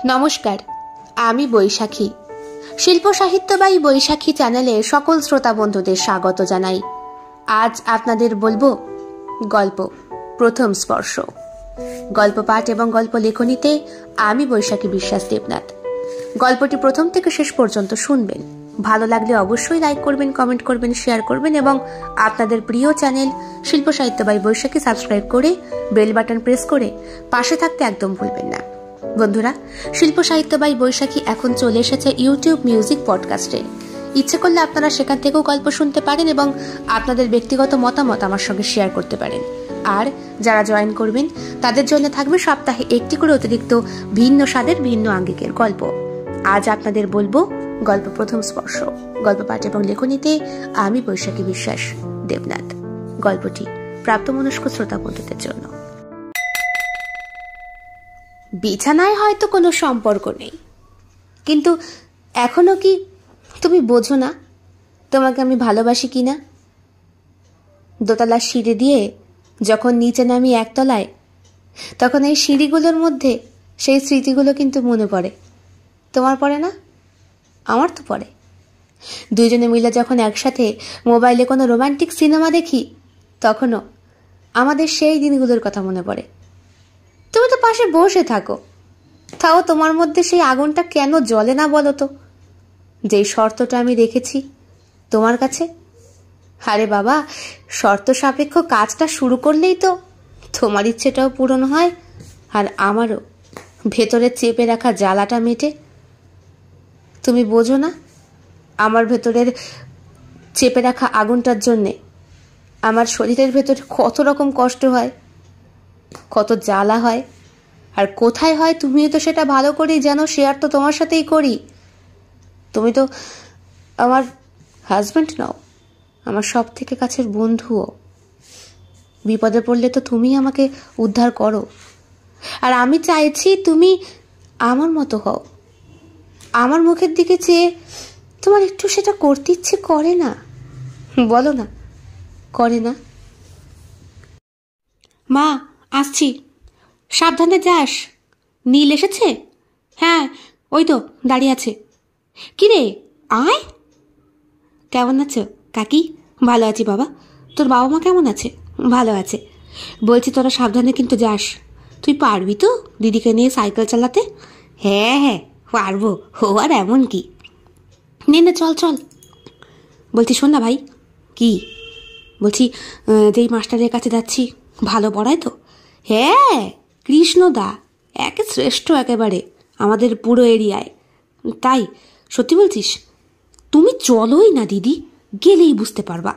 নমস্কার, আমি বৈশাখী। শিল্প সাহিত্যবাই বৈশাখী চ্যানেলে সকল শ্রোতা বন্ধুদের স্বাগত জানাই। আজ আপনাদের বলবো গল্প প্রথম স্পর্শ। গল্প পাঠ এবং গল্প লেখনীতে আমি বৈশাখী বিশ্বাস দেবনাথ। গল্পটি প্রথম থেকে শেষ পর্যন্ত শুনবেন। ভালো লাগলে অবশ্যই লাইক করবেন, কমেন্ট করবেন, শেয়ার করবেন এবং আপনাদের প্রিয় চ্যানেল শিল্প সাহিত্যবাই বৈশাখী সাবস্ক্রাইব করে বেল বাটন প্রেস করে পাশে থাকতে একদম ভুলবেন না। বন্ধুরা, শিল্প সাহিত্যবাই বৈশাখী এখন চলে এসেছে ইউটিউব মিউজিক পডকাস্টে। ইচ্ছে করলে আপনারা সেখান থেকেও গল্প শুনতে পারেন এবং আপনাদের ব্যক্তিগত মতামত আমার সঙ্গে শেয়ার করতে পারেন। আর যারা জয়েন করবেন তাদের জন্য থাকবে সপ্তাহে একটি করে অতিরিক্ত ভিন্ন স্বাদের ভিন্ন আঙ্গিকের গল্প। আজ আপনাদের বলবো গল্প প্রথম স্পর্শ। গল্প পাঠ এবং লেখনীতে আমি বৈশাখী বিশ্বাস দেবনাথ। গল্পটি প্রাপ্তমনস্ক শ্রোতা বন্ধুদের জন্য। বিছানায় হয়তো কোনো সম্পর্ক নেই, কিন্তু এখনো কি তুমি বোঝো না তোমাকে আমি ভালোবাসি কিনা? দোতলার সিঁড়ি দিয়ে যখন নিচে নামি একতলায়, তখন এই সিঁড়িগুলোর মধ্যে সেই স্মৃতিগুলো কিন্তু মনে পড়ে। তোমার পড়ে না? আমার তো পড়ে। দুইজনে মিলে যখন একসাথে মোবাইলে কোনো রোমান্টিক সিনেমা দেখি, তখনও আমাদের সেই দিনগুলোর কথা মনে পড়ে। তুমি তো পাশে বসে থাকো, তাও তোমার মধ্যে সেই আগুনটা কেন জ্বলে না বলো তো? যেই শর্তটা আমি রেখেছি তোমার কাছে। আরে বাবা, শর্ত সাপেক্ষ কাজটা শুরু করলেই তো তোমার ইচ্ছেটাও পূরণ হয়, আর আমারও ভেতরে চেপে রাখা জ্বালাটা মেটে। তুমি বোঝো না, আমার ভেতরের চেপে রাখা আগুনটার জন্যে আমার শরীরের ভেতর কত রকম কষ্ট হয়, কত জ্বালা হয়, আর কোথায় হয় তুমিও তো সেটা ভালো করেই জানো। শেয়ার তো তোমার সাথেই করি। তুমি তো আমার হাজব্যান্ড নাও, আমার সব থেকে কাছের বন্ধুও। বিপদে পড়লে তো তুমি আমাকে উদ্ধার করো, আর আমি চাইছি তুমি আমার মতো হও। আমার মুখের দিকে চেয়ে তোমার একটু সেটা করতে ইচ্ছে করে না? বলো না, করে না? মা, আসছি, সাবধানে যাস। নীল এসেছে? হ্যাঁ, ওই তো দাঁড়িয়ে আছে। কি রে, আয়। কেমন আছো কাকি? ভালো আছি বাবা। তোর বাবা মা কেমন আছে? ভালো আছে। বলছি তোরা সাবধানে কিন্তু যাস। তুই পারবি তো দিদিকে নিয়ে সাইকেল চালাতে? হ্যাঁ হ্যাঁ পারবো, ও আর এমন কি। নে না, চল চল। বলছি শোন না ভাই। কি? বলছি যেই মাস্টারের কাছে যাচ্ছি, ভালো পড়ায় তো? হ্যাঁ, কৃষ্ণদা একে শ্রেষ্ঠ একেবারে আমাদের পুরো এরিয়ায়। তাই? সত্যি বলছিস? তুমি চলোই না দিদি, গেলেই বুঝতে পারবা।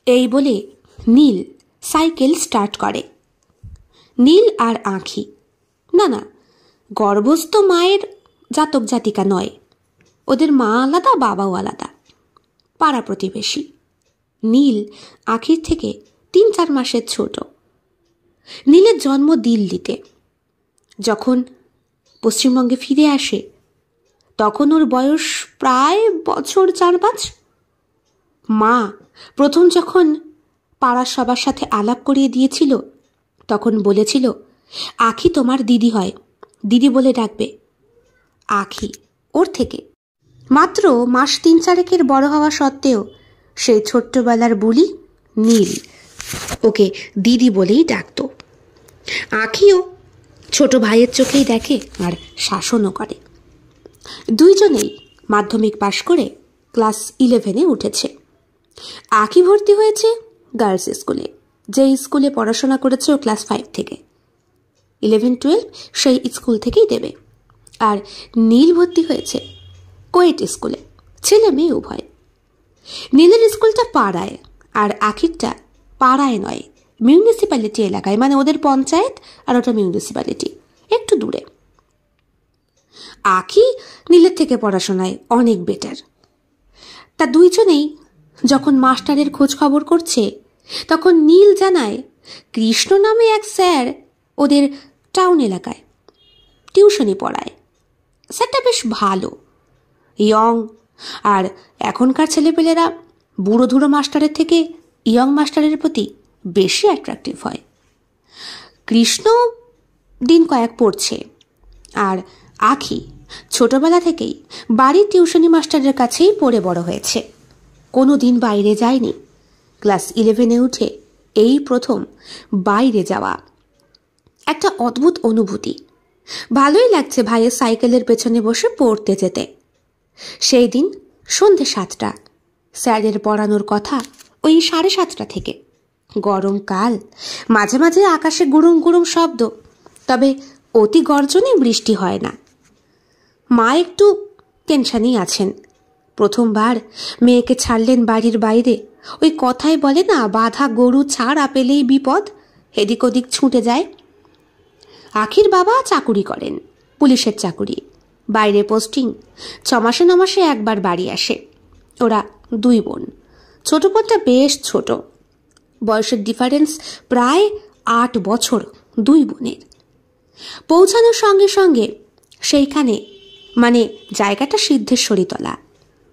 এই বলে নীল সাইকেল স্টার্ট করে। নীল আর আঁখি না না, গর্ভস্থ মায়ের জাতক জাতিকা নয়। ওদের মা আলাদা, বাবাও আলাদা, পাড়া প্রতিবেশী। নীল আঁখির থেকে 3-4 মাসের ছোট। নীলের জন্ম দিল্লিতে। যখন পশ্চিমবঙ্গে ফিরে আসে, তখন ওর বয়স প্রায় বছর 4-5। মা প্রথম যখন পাড়ার সবার সাথে আলাপ করিয়ে দিয়েছিল, তখন বলেছিল আঁখি তোমার দিদি হয়, দিদি বলে ডাকবে। আঁখি ওর থেকে মাত্র মাস 3-4 বড় হওয়া সত্ত্বেও সেই ছোট্টবেলার বুলি নীল ওকে দিদি বলেই ডাকত। আঁখিও ছোট ভাইয়ের চোখেই দেখে আর শাসনও করে। দুইজনেই মাধ্যমিক পাশ করে ক্লাস 11-এ উঠেছে। আঁখি ভর্তি হয়েছে গার্লস স্কুলে, যেই স্কুলে পড়াশোনা করেছে ও ক্লাস 5 থেকে। 11-12 সেই স্কুল থেকেই দেবে। আর নীল ভর্তি হয়েছে কোয়েট স্কুলে, ছেলে মেয়ে উভয়। নীলের স্কুলটা পাড়ায়, আর আঁখিরটা পাড়ায় নয়, মিউনিসিপ্যালিটি এলাকায়, মানে ওদের পঞ্চায়েত আর ওটা মিউনিসিপ্যালিটি, একটু দূরে। আঁখি নীলের থেকে পড়াশোনায় অনেক বেটার। তা দুইজনেই যখন মাস্টারের খোঁজ খবর করছে, তখন নীল জানায় কৃষ্ণ নামে এক স্যার ওদের টাউন এলাকায় টিউশনি পড়ায়। স্যারটা বেশ ভালো, ইয়ং, আর এখনকার ছেলেপেলেরা বুড়ো ধুড়ো মাস্টারের থেকে ইয়ং মাস্টারের প্রতি বেশি অ্যাট্রাকটিভ হয়। কৃষ্ণ দিন কয়েক পড়ছে, আর আখি ছোটবেলা থেকেই বাড়ির টিউশনি মাস্টারের কাছেই পড়ে বড় হয়েছে, কোনো দিন বাইরে যায়নি। ক্লাস 11-এ উঠে এই প্রথম বাইরে যাওয়া। একটা অদ্ভুত অনুভূতি। ভালোই লাগছে ভাইয়ের সাইকেলের পেছনে বসে পড়তে যেতে। সেই দিন সন্ধে 7টা, স্যারের পড়ানোর কথা ওই 7:30 থেকে। গরমকাল, মাঝে মাঝে আকাশে গুড়ুম গুড়ুম শব্দ, তবে অতি গর্জনে বৃষ্টি হয় না। মা একটু টেনশনেই আছেন। প্রথমবার মেয়েকে ছাড়লেন বাড়ির বাইরে। ওই কথাই বলে না, বাঁধা গরু ছাড়া পেলেই বিপদ, এদিক ওদিক ছুটে যায়। আখির বাবা চাকুরি করেন, পুলিশের চাকুরি, বাইরে পোস্টিং। 6 মাসে 9 মাসে একবার বাড়ি আসে। ওরা 2 বোন। ছোট বোনটা বেশ ছোট, বয়সের ডিফারেন্স প্রায় 8 বছর 2 বোনের। পৌঁছানোর সঙ্গে সঙ্গে সেইখানে, মানে জায়গাটা সিদ্ধেশ্বরীতলা,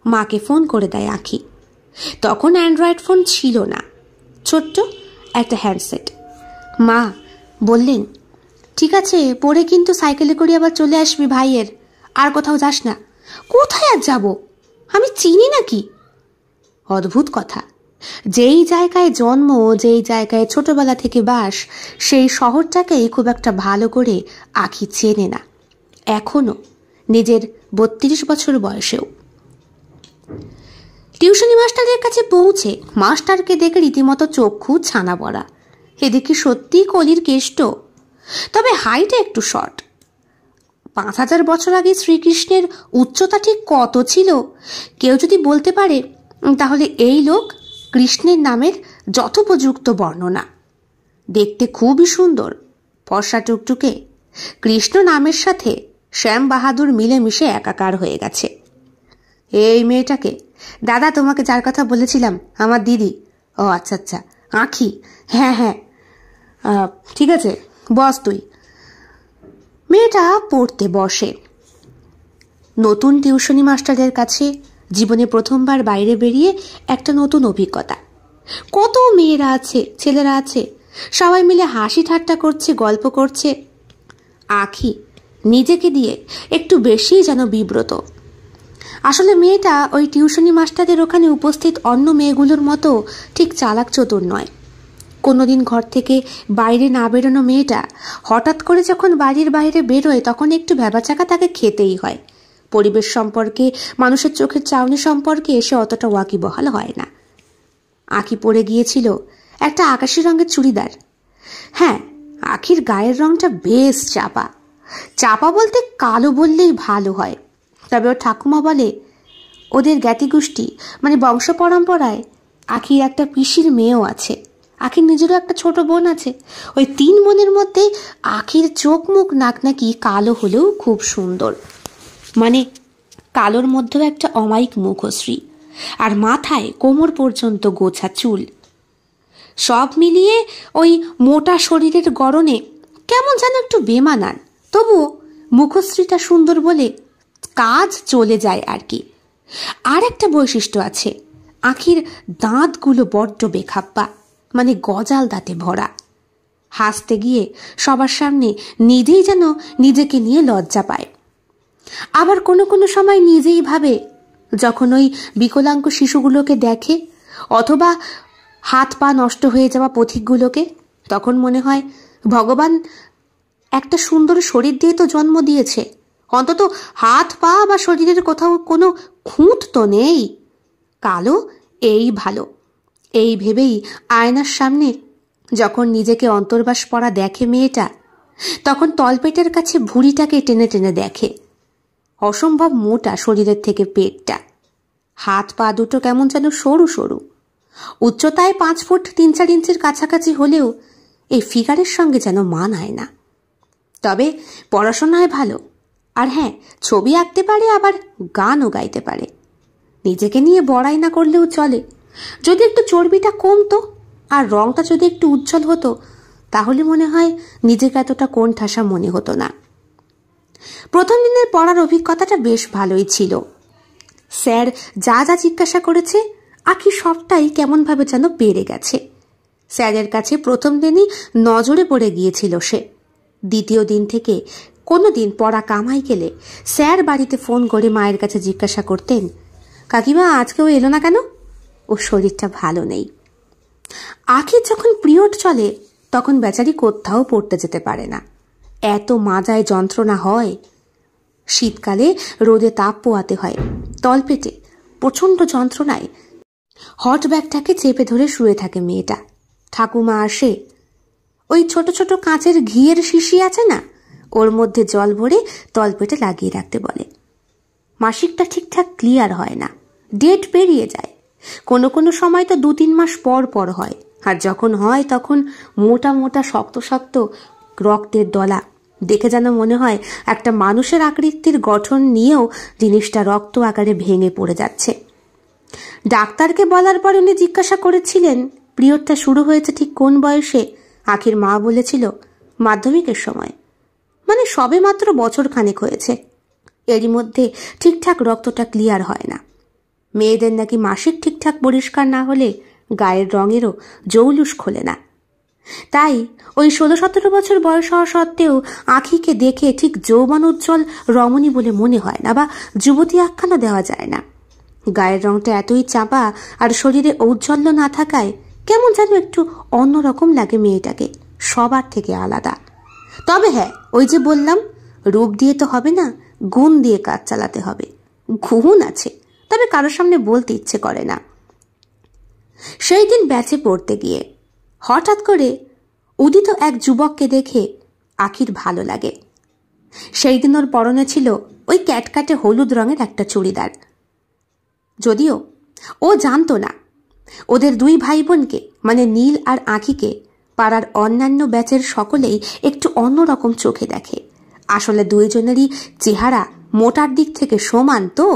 মাকে ফোন করে দেয় আখি। তখন অ্যান্ড্রয়েড ফোন ছিল না, ছোট্ট একটা হ্যান্ডসেট। মা বললেন, ঠিক আছে, পরে কিন্তু সাইকেলে করে আবার চলে আসবি ভাইয়ের, আর কোথাও যাস না। কোথায় আর যাব, আমি চিনি নাকি? অদ্ভুত কথা, যেই জায়গায় জন্ম, যেই জায়গায় ছোটবেলা থেকে বাস, সেই শহরটাকেই খুব একটা ভালো করে আখি চেনে না, এখনো নিজের 32 বছর বয়সেও। টিউশনি মাস্টারের কাছে পৌঁছে মাস্টারকে দেখে রীতিমতো চক্ষু ছানা পড়া। এদিকে সত্যি কলির কেষ্ট, তবে হাইটে একটু শর্ট। 5000 বছর আগে শ্রীকৃষ্ণের উচ্চতা ঠিক কত ছিল কেউ যদি বলতে পারে, তাহলে এই লোক কৃষ্ণের নামের যথোপযুক্ত বর্ণনা। দেখতে খুবই সুন্দর, ফর্সা টুকটুকে। কৃষ্ণ নামের সাথে শ্যাম বাহাদুর মিলেমিশে একাকার হয়ে গেছে। এই মেয়েটাকে, দাদা তোমাকে যার কথা বলেছিলাম, আমার দিদি। ও আচ্ছা আচ্ছা, আখি, হ্যাঁ হ্যাঁ, ঠিক আছে, বস তুই। মেয়েটা পড়তে বসে। নতুন টিউশনি মাস্টারের কাছে জীবনে প্রথমবার বাইরে বেরিয়ে একটা নতুন অভিজ্ঞতা। কত মেয়েরা আছে, ছেলেরা আছে, সবাই মিলে হাসি ঠাট্টা করছে, গল্প করছে। আখি নিজেকে দিয়ে একটু বেশি যেন বিব্রত। আসলে মেয়েটা ওই টিউশনি মাস্টারের ওখানে উপস্থিত অন্য মেয়েগুলোর মতো ঠিক চালাক চতুর নয়। কোনোদিন ঘর থেকে বাইরে না বেরোনো মেয়েটা হঠাৎ করে যখন বাড়ির বাইরে বেরোয়, তখন একটু ভ্যাবাচাকা তাকে খেতেই হয়। পরিবেশ সম্পর্কে, মানুষের চোখের চাউনি সম্পর্কে এসে অতটা ওয়াকিবহাল হয় না। আখি পরে গিয়েছিল একটা আকাশি রঙের চুড়িদার। হ্যাঁ, আখির গায়ের রংটা বেশ চাপা। চাপা বলতে কালো বললেই ভালো হয়, তবে ওর ঠাকুমা বলে ওদের জ্ঞাতিগোষ্ঠী, মানে বংশ পরম্পরায় আখির একটা পিসির মেয়েও আছে। আখির নিজেরও একটা ছোট বোন আছে। ওই 3 বোনের মধ্যে আখির চোখ মুখ নাক নাকি কালো হলেও খুব সুন্দর, মানে কালোর মধ্যেও একটা অমায়িক মুখশ্রী, আর মাথায় কোমর পর্যন্ত গোছা চুল। সব মিলিয়ে ওই মোটা শরীরের গড়নে কেমন যেন একটু বেমানান, তবুও মুখশ্রীটা সুন্দর বলে কাজ চলে যায় আর কি। আর একটা বৈশিষ্ট্য আছে, আখির দাঁতগুলো বড্ড বেখাপ্পা, মানে গজাল দাঁতে ভরা। হাসতে গিয়ে সবার সামনে নিজেই যেন নিজেকে নিয়ে লজ্জা পায়। আবার কোনো কোনো সময় নিজেই ভাবে, যখন ওই বিকলাঙ্গ শিশুগুলোকে দেখে, অথবা হাত পা নষ্ট হয়ে যাওয়া পথিকগুলোকে, তখন মনে হয় ভগবান একটা সুন্দর শরীর দিয়ে তো জন্ম দিয়েছে, অন্তত হাত পা বা শরীরের কোথাও কোনো খুঁত তো নেই। কালো এই ভালো, এই ভেবেই আয়নার সামনে যখন নিজেকে অন্তর্বাস পড়া দেখে মেয়েটা, তখন তলপেটের কাছে ভুঁড়িটাকে টেনে টেনে দেখে। অসম্ভব মোটা শরীরের থেকে পেটটা, হাত পা দুটো কেমন যেন সরু সরু। উচ্চতায় 5 ফুট 3-4 ইঞ্চির কাছাকাছি হলেও এই ফিগারের সঙ্গে যেন মানায় না। তবে পড়াশোনায় ভালো, আর হ্যাঁ, ছবি আঁকতে পারে, আবার গানও গাইতে পারে। নিজেকে নিয়ে বড়াই না করলেও চলে। যদি একটু চর্বিটা কমতো আর রংটা যদি একটু উজ্জ্বল হতো, তাহলে মনে হয় নিজেকে এতটা কোণঠাসা মনে হতো না। প্রথম দিনের পড়ার অভিজ্ঞতাটা বেশ ভালোই ছিল। স্যার যা যা জিজ্ঞাসা করেছে, আখি সবটাই কেমনভাবে যেন পেরে গেছে। স্যারের কাছে প্রথম দিনই নজরে পড়ে গিয়েছিল সে। দ্বিতীয় দিন থেকে কোনোদিন পড়া কামাই গেলে স্যার বাড়িতে ফোন করে মায়ের কাছে জিজ্ঞাসা করতেন, কাকিমা আজকেও এলো না কেন? ওর শরীরটা ভালো নেই। আখির যখন পিরিয়ড চলে তখন বেচারি কোথাও পড়তে যেতে পারে না, এত মাজায় যন্ত্রণা হয়। শীতকালে রোদে তাপ পোয়াতে হয়, তলপেটে প্রচণ্ড যন্ত্রণায় হট ব্যাগটাকে চেপে ধরে শুয়ে থাকে মেয়েটা। ঠাকুমা আসে, ওই ছোট ছোট কাঁচের ঘিয়ের শিশি আছে না, ওর মধ্যে জল ভরে তলপেটে লাগিয়ে রাখতে বলে। মাসিকটা ঠিকঠাক ক্লিয়ার হয় না, ডেট পেরিয়ে যায়, কোনো কোনো সময় তো 2-3 মাস পর পর হয়, আর যখন হয় তখন মোটা মোটা শক্ত শক্ত রক্তের দলা, দেখে যেন মনে হয় একটা মানুষের আকৃতির গঠন নিয়েও জিনিসটা রক্ত আকারে ভেঙে পড়ে যাচ্ছে। ডাক্তারকে বলার পর উনি জিজ্ঞাসা করেছিলেন পিরিয়ডটা শুরু হয়েছে ঠিক কোন বয়সে। আখির মা বলেছিল মাধ্যমিকের সময়, মানে সবে মাত্র বছর খানেক হয়েছে। এরই মধ্যে ঠিকঠাক রক্তটা ক্লিয়ার হয় না। মেয়েদের নাকি মাসিক ঠিকঠাক পরিষ্কার না হলে গায়ের রঙেরও জৌলুস খোলে না। তাই ওই 16-17 বছর বয়স হওয়া সত্ত্বেও আখিকে দেখে ঠিক যৌবন উজ্জ্বল রমণী বলে মনে হয় না, বা যুবতী আখ্যানও দেওয়া যায় না। গায়ের রংটা এতই চাপা আর শরীরে ঔজ্জ্বল্য না থাকায় কেমন যেন একটু অন্যরকম লাগে মেয়েটাকে, সবার থেকে আলাদা। তবে হ্যাঁ, ওই যে বললাম, রূপ দিয়ে তো হবে না, গুণ দিয়ে কাজ চালাতে হবে। গুণ আছে, তবে কারোর সামনে বলতে ইচ্ছে করে না। সেই দিন ব্যাচে পড়তে গিয়ে হঠাৎ করে উদিত এক যুবককে দেখে আখির ভালো লাগে। সেই দিন ওর পরনে ছিল ওই ক্যাটকাটে হলুদ রঙের একটা চুড়িদার। যদিও ও জানতো না ওদের 2 ভাই বোনকে, মানে নীল আর আখিকে, পাড়ার অন্যান্য ব্যাচের সকলেই একটু অন্যরকম চোখে দেখে। আসলে 2 জনেরই চেহারা মোটার দিক থেকে সমান তো।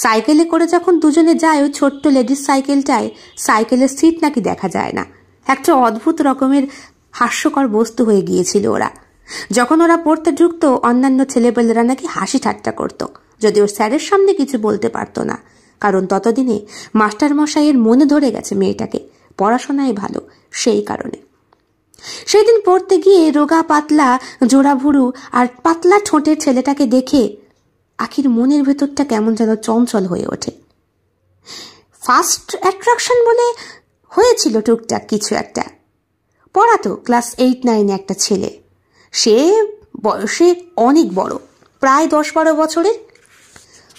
সাইকেলে করে যখন দুজনে যায় ওই ছোট্ট লেডিস সাইকেলটায়, সাইকেলের সিট নাকি দেখা যায় না। একটা অদ্ভুত রকমের হাস্যকর বস্তু হয়ে গিয়েছিল ওরা। যখন ওরা পড়তে ঢুকতো অন্যান্য ছেলেপেলেরা নাকি হাসি ঠাট্টা করত, যদিও স্যারের সামনে কিছু বলতে পারতো না, কারণ ততদিনে মাস্টার মশাইয়ের মনে ধরে গেছে মেয়েটাকে পড়াশোনায় ভালো, সেই কারণে। সেই দিন পড়তে গিয়ে রোগা পাতলা জোড়া ভুরু আর পাতলা ঠোঁটের ছেলেটাকে দেখে আখির মনের ভেতরটা কেমন যেন চঞ্চল হয়ে ওঠে। ফার্স্ট অ্যাট্রাকশন বলে হয়েছিল টুকটাক কিছু একটা। পড়াতো ক্লাস 8-9 একটা ছেলে, সে বয়সে অনেক বড়, প্রায় 10-12 বছরের।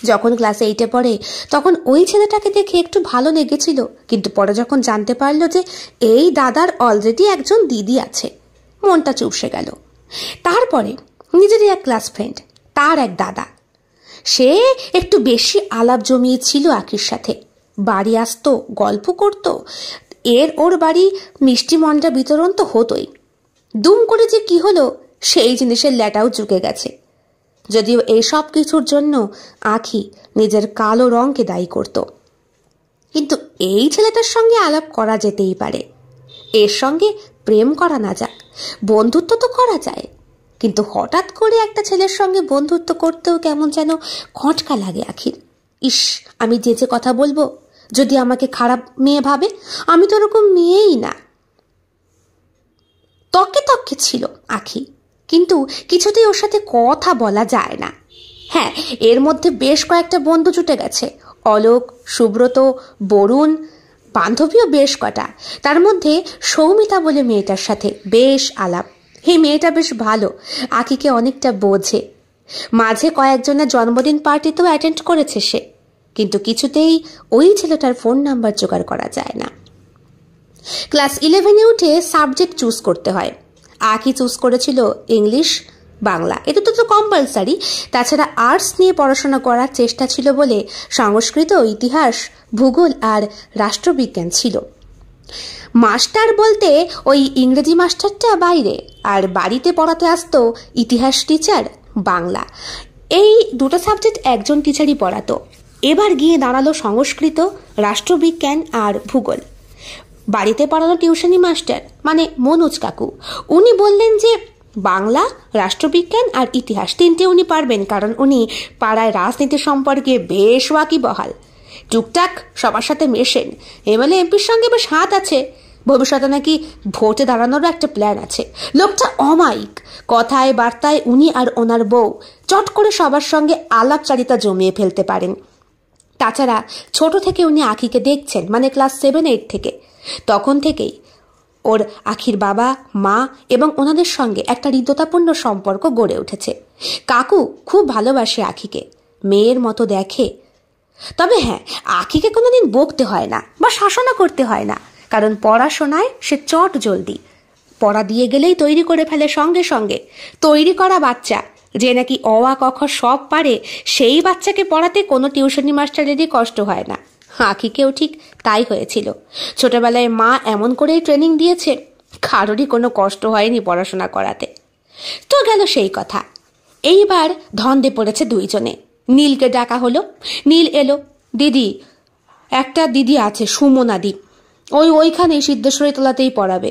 যখন ক্লাস 8-এ পড়ে তখন ওই ছেলেটাকে দেখে একটু ভালো লেগেছিল, কিন্তু পরে যখন জানতে পারলো যে এই দাদার অলরেডি একজন দিদি আছে, মনটা চুপসে গেল। তারপরে নিজেরই এক ক্লাস ফ্রেন্ড, তার এক দাদা, সে একটু বেশি আলাপ জমিয়েছিল আখির সাথে। বাড়ি আসতো, গল্প করত, ওর বাড়ি মিষ্টি মন্ডা বিতরণ তো হতোই। দুম করে যে কি হলো সেই জিনিসের ল্যাটাও চুকে গেছে। যদিও এই সব কিছুর জন্য আখি নিজের কালো রঙকে দায়ী করত। কিন্তু এই ছেলেটার সঙ্গে আলাপ করা যেতেই পারে, এর সঙ্গে প্রেম করা না যাক, বন্ধুত্ব তো করা যায়। কিন্তু হঠাৎ করে একটা ছেলের সঙ্গে বন্ধুত্ব করতেও কেমন যেন খটকা লাগে আখির। ইস, আমি যে কথা বলবো, যদি আমাকে খারাপ মেয়ে ভাবে, আমি তো ওরকম মেয়েই না। তকে তকে ছিল আখি, কিন্তু কিছুতেই ওর সাথে কথা বলা যায় না। হ্যাঁ, এর মধ্যে বেশ কয়েকটা বন্ধু জুটে গেছে, অলোক, সুব্রত, বরুণ, বান্ধবীও বেশ কটা। তার মধ্যে সৌমিতা বলে মেয়েটার সাথে বেশ আলাপ। এই মেয়েটা বেশ ভালো, আখিকে অনেকটা বোঝে। মাঝে কয়েকজনের জন্মদিন পার্টিতেও অ্যাটেন্ড করেছে সে, কিন্তু কিছুতেই ওই ছেলেটার ফোন নাম্বার জোগাড় করা যায় না। ক্লাস 11-এ উঠে সাবজেক্ট চুজ করতে হয়। আখি চুজ করেছিল ইংলিশ, বাংলা, এটা তো কম্পালসারি। তাছাড়া আর্টস নিয়ে পড়াশোনা করার চেষ্টা ছিল বলে সংস্কৃত, ইতিহাস, ভূগোল আর রাষ্ট্রবিজ্ঞান ছিল। মাস্টার বলতে ওই ইংরেজি মাস্টারটা বাইরে, আর বাড়িতে পড়াতে আসতো ইতিহাস টিচার, বাংলা। এই 2টো সাবজেক্ট একজন টিচারই পড়াতো। এবার গিয়ে দাঁড়ালো সংস্কৃত, রাষ্ট্রবিজ্ঞান আর ভূগোল। বাড়িতে পড়ানো টিউশনি মাস্টার মানে মনোজ কাকু, উনি বললেন যে বাংলা, রাষ্ট্রবিজ্ঞান আর ইতিহাস 3টে উনি পারবেন, কারণ উনি পাড়ায় রাজনীতি সম্পর্কে বেশ ওয়াকিবহাল, টুকটাক সবার সাথে মেশেন, এমএলএ এমপির সঙ্গে বেশ হাত আছে। ভবিষ্যতে নাকি ভোটে দাঁড়ানোরও একটা প্ল্যান আছে। লোকটা অমায়িক, কথায় বার্তায় উনি আর ওনার বউ চট করে সবার সঙ্গে আলাপচারিতা জমিয়ে ফেলতে পারেন। তাছাড়া ছোট থেকে উনি আখিকে দেখছেন, মানে ক্লাস 7-8 থেকে। তখন থেকেই ওর আখির বাবা মা এবং ওনাদের সঙ্গে একটা হৃদ্যতাপূর্ণ সম্পর্ক গড়ে উঠেছে। কাকু খুব ভালোবাসে আখিকে, মেয়ের মতো দেখে। তবে হ্যাঁ, আখিকে কোনোদিন বকতে হয় না বা শাসনও করতে হয় না, কারণ পড়াশোনায় সে চট জলদি। পড়া দিয়ে গেলেই তৈরি করে ফেলে সঙ্গে সঙ্গে। তৈরি করা বাচ্চা যে নাকি অ আ ক খ সব পারে, সেই বাচ্চাকে পড়াতে কোনো টিউশনি মাস্টারেরই কষ্ট হয় না। আখিকেও ঠিক তাই হয়েছিল। ছোটবেলায় মা এমন করেই ট্রেনিং দিয়েছে, কারোরই কোনো কষ্ট হয়নি পড়াশোনা করাতে। তো গেল সেই কথা। এইবার ধন্দে পড়েছে দুইজনে। নীলকে ডাকা হলো। নীল এলো। দিদি, একটা দিদি আছে সুমনা দি, ওইখানে সিদ্ধেশ্বরী তলাতেই পড়াবে।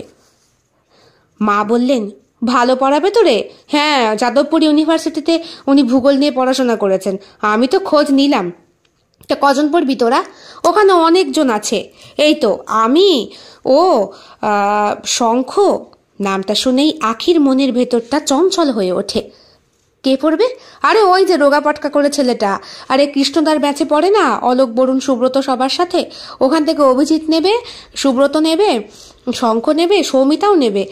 মা বললেন, ভালো পড়াবে তো রে? হ্যাঁ, যাদবপুর ইউনিভার্সিটিতে উনি ভূগোল নিয়ে পড়াশোনা করেছেন, আমি তো খোঁজ নিলাম। তা কজন পড়বি তোরা? ওখানে অনেকজন আছে। এই তো আমি, ও, শঙ্খ। নামটা শুনেই আখির মনের ভেতরটা চঞ্চল হয়ে ওঠে। কে পড়বে? আরে ওই যে রোগা পটকা করে ছেলেটা, আরে কৃষ্ণদার ব্যাচে পড়ে না, অলোক, বরুণ, সুব্রত সবার সাথে। ওখান থেকে অভিজিৎ নেবে, সুব্রত নেবে, শঙ্খ নেবে, সৌমিতাও নেবে।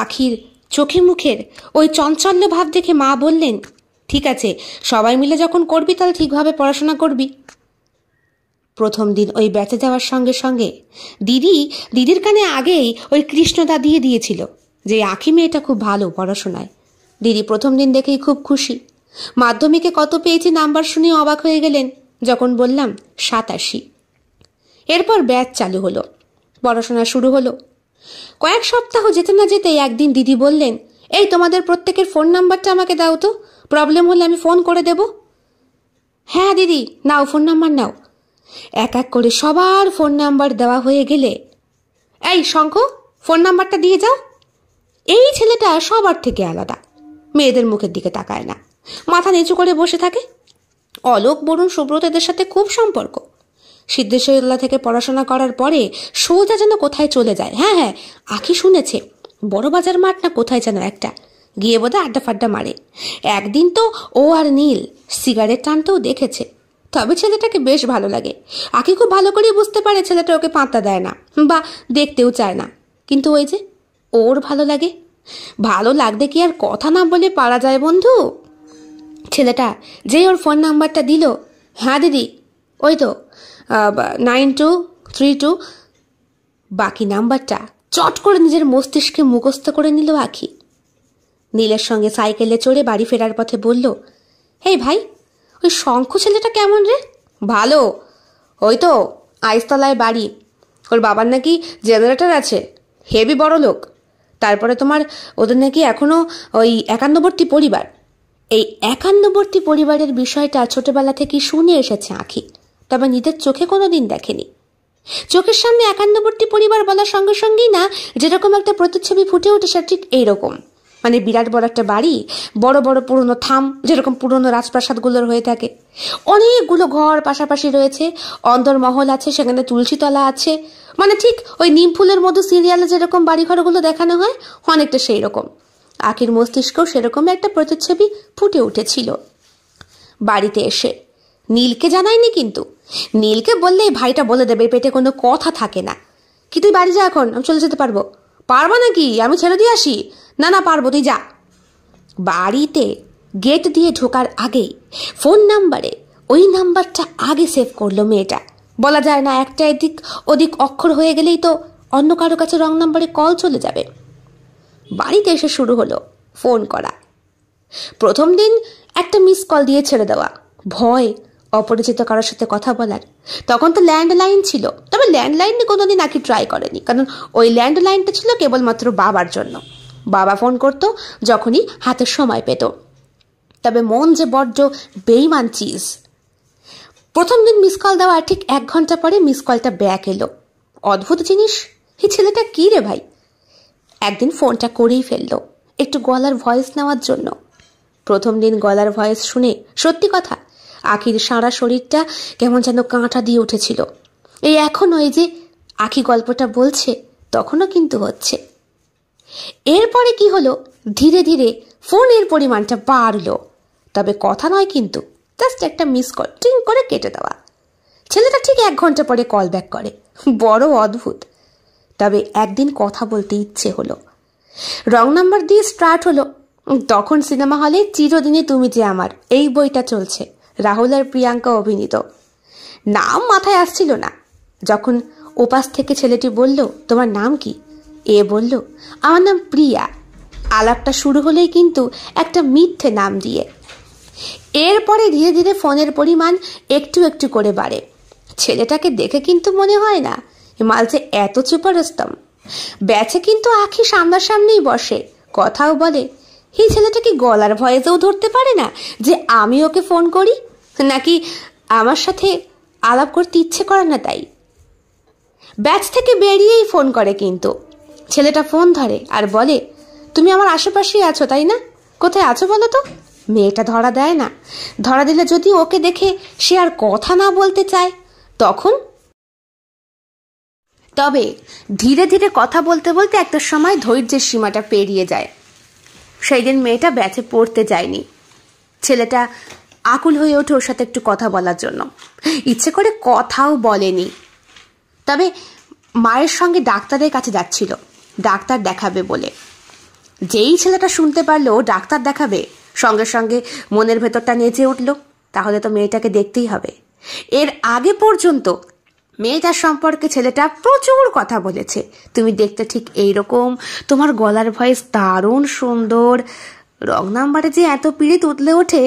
আখির চোখে মুখের ওই চঞ্চল্য ভাব দেখে মা বললেন, ঠিক আছে, সবাই মিলে যখন করবি তাহলে ঠিকভাবে পড়াশোনা করবি। প্রথম দিন ওই ব্যাচে যাওয়ার সঙ্গে সঙ্গে দিদির কানে আগেই ওই কৃষ্ণদা দিয়ে দিয়েছিল যে আখি মেয়েটা খুব ভালো পড়াশোনায়। দিদি প্রথম দিন দেখেই খুব খুশি। মাধ্যমিকে কত পেয়েছি নাম্বার শুনে অবাক হয়ে গেলেন যখন বললাম 87। এরপর ব্যাচ চালু হলো, পড়াশোনা শুরু হলো। কয়েক সপ্তাহ যেতে না যেতেই একদিন দিদি বললেন, এই তোমাদের প্রত্যেকের ফোন নাম্বারটা আমাকে দাও তো, প্রবলেম হলে আমি ফোন করে দেব। হ্যাঁ দিদি, নাও ফোন নাম্বার নাও। এক এক করে সবার ফোন নাম্বার দেওয়া হয়ে গেলে, এই শঙ্খ, ফোন নাম্বারটা দিয়ে যাও। এই ছেলেটা সবার থেকে আলাদা, মেয়েদের মুখের দিকে তাকায় না, মাথা নিচু করে বসে থাকে। অলোক, বরুণ, সুব্রত এদের সাথে খুব সম্পর্ক। সিদ্ধেশ্বরীতলা থেকে পড়াশোনা করার পরে সোজা যেন কোথায় চলে যায়। হ্যাঁ হ্যাঁ, আখি শুনেছে, বড় বাজার মাঠ না কোথায় যেন একটা, গিয়ে বোধহয় আড্ডা ফাড্ডা মারে। একদিন তো ও আর নীল সিগারেট টানতেও দেখেছে। তবে ছেলেটাকে বেশ ভালো লাগে। আখি খুব ভালো করেই বুঝতে পারে ছেলেটা ওকে পাত্তা দেয় না বা দেখতেও চায় না, কিন্তু ওই যে ওর ভালো লাগে। ভালো লাগতে কি আর কথা না বলে পারা যায় বন্ধু? ছেলেটা যেই ওর ফোন নাম্বারটা দিল, হ্যাঁ দিদি, ওই তো 9232, বাকি নাম্বারটা চট করে নিজের মস্তিষ্কে মুখস্থ করে নিল আখি। নীলের সঙ্গে সাইকেলে চড়ে বাড়ি ফেরার পথে বলল, এই ভাই, ওই শঙ্খ ছেলেটা কেমন রে? ভালো, ওই তো আইসতলায় বাড়ি, ওর বাবার নাকি জেনারেটর আছে, হেভি বড় লোক। তারপরে তোমার ওদের নাকি এখনো ওই 51বর্তী পরিবার। এই 51বর্তী পরিবারের বিষয়টা ছোটবেলা থেকে শুনে এসেছে আখি, তবে নিজের চোখে কোনোদিন দেখেনি। চোখের সামনে 51বর্তী পরিবার বলার সঙ্গে সঙ্গেই না যেরকম একটা প্রতিচ্ছবি ফুটে ওঠে, সেটা ঠিক এইরকম, মানে বিরাট বড় একটা বাড়ি, বড় বড় পুরনো থাম, যেরকম পুরনো রাজপ্রাসাদগুলোর হয়ে থাকে। অনেকগুলো ঘর পাশাপাশি রয়েছে, অন্দরমহল আছে, সেখানে তুলসীতলা আছে, মানে ঠিক ওই নিম ফুলের মতো সিরিয়ালে যেরকম বাড়িঘরগুলো দেখানো হয়, অনেকটা সেই রকম। আখির মস্তিষ্কেও সেরকম একটা প্রতিচ্ছবি ফুটে উঠেছিল। বাড়িতে এসে নীলকে জানায়নি, কিন্তু নীলকে বললেই ভাইটা বলে দেবে, পেটে কোনো কথা থাকে না। কি তুই বাড়ি যা, এখন আমি চলে যেতে পারবো। পারবো নাকি, আমি ছেড়ে দিয়ে আসি? না না পারবো, তুই যা। বাড়িতে গেট দিয়ে ঢোকার আগেই ফোন নাম্বারে ওই নাম্বারটা আগে সেভ করলো মেয়েটা। বলা যায় না, একটা এদিক ওদিক অক্ষর হয়ে গেলেই তো অন্য কারো কাছে রং নাম্বারে কল চলে যাবে। বাড়িতে এসে শুরু হলো ফোন করা। প্রথম দিন একটা মিস কল দিয়ে ছেড়ে দেওয়া, ভয় অপরিচিত কারোর সাথে কথা বলার। তখন তো ল্যান্ডলাইন ছিল, তবে ল্যান্ডলাইনে কোনোদিন আগে ট্রাই করেনি, কারণ ওই ল্যান্ডলাইনটা ছিল কেবলমাত্র বাবার জন্য। বাবা ফোন করতো যখনই হাতের সময় পেত। তবে মন যে বড্ড বেইমান চিজ। প্রথম দিন মিস কল দেওয়া ঠিক 1 ঘন্টা পরে মিস কলটা ব্যাক এলো। অদ্ভুত জিনিস, এই ছেলেটা কি রে ভাই। একদিন ফোনটা করেই ফেললো একটু গলার ভয়েস নেওয়ার জন্য। প্রথম দিন গলার ভয়েস শুনে সত্যি কথা আখির সারা শরীরটা কেমন যেন কাঁটা দিয়ে উঠেছিল। এই এখন ওই যে আখি গল্পটা বলছে, তখনও কিন্তু হচ্ছে। এরপরে কি হলো, ধীরে ধীরে ফোনের পরিমাণটা বাড়লো, তবে কথা নয় কিন্তু, জাস্ট একটা মিস কল টিং করে কেটে দেওয়া। ছেলেটা ঠিক 1 ঘন্টা পরে কল ব্যাক করে। বড় অদ্ভুত। তবে একদিন কথা বলতে ইচ্ছে হলো। রং নাম্বার দিয়ে স্টার্ট হলো। তখন সিনেমা হলে চিরদিনই তুমি যে আমার এই বইটা চলছে, রাহুল আর প্রিয়াঙ্কা অভিনীত। নাম মাথায় আসছিল না। যখন ওপাশ থেকে ছেলেটি বলল, তোমার নাম কি? এ বলল, আমার নাম প্রিয়া। আলাপটা শুরু হলেই কিন্তু একটা মিথ্যে নাম দিয়ে। এরপরে ধীরে ধীরে ফোনের পরিমাণ একটু একটু করে বাড়ে। ছেলেটাকে দেখে কিন্তু মনে হয় না মাল যে এত সুপারস্তম। ব্যাচে কিন্তু আখি সামনাসামনিই বসে, কথাও বলে। এই ছেলেটা কি গলার ভয়েসেও ধরতে পারে না যে আমি ওকে ফোন করি, নাকি আমার সাথে আলাপ করতে ইচ্ছে করে না তাই? ব্যাচ থেকে বেরিয়েই ফোন করে কিন্তু। ছেলেটা ফোন ধরে আর বলে, তুমি আমার আশেপাশেই আছো তাই না? কোথায় আছো বলো তো? মেয়েটা ধরা দেয় না। ধরা দিলে যদি ওকে দেখে সে আর কথা না বলতে চায় তখন? তবে ধীরে ধীরে কথা বলতে বলতে একটা সময় ধৈর্যের সীমাটা পেরিয়ে যায়। সেই দিন মেয়েটা ব্যাচে পড়তে যায়নি। ছেলেটা আকুল হয়ে ওঠে ওর সাথে একটু কথা বলার জন্য। ইচ্ছে করে কথাও বলেনি। তবে মায়ের সঙ্গে ডাক্তারের কাছে যাচ্ছিল, ডাক্তার দেখাবে বলে। যেই ছেলেটা শুনতে পারলো ডাক্তার দেখাবে, সঙ্গে সঙ্গে মনের ভেতরটা নেচে উঠল, তাহলে তো মেয়েটাকে দেখতেই হবে। এর আগে পর্যন্ত মেয়েটার সম্পর্কে ছেলেটা প্রচুর কথা বলেছে। তুমি দেখতে ঠিক এইরকম, তোমার গলার ভয়েস দারুণ সুন্দর। রং নাম্বারে যে এত পীড়িত উতলে ওঠে,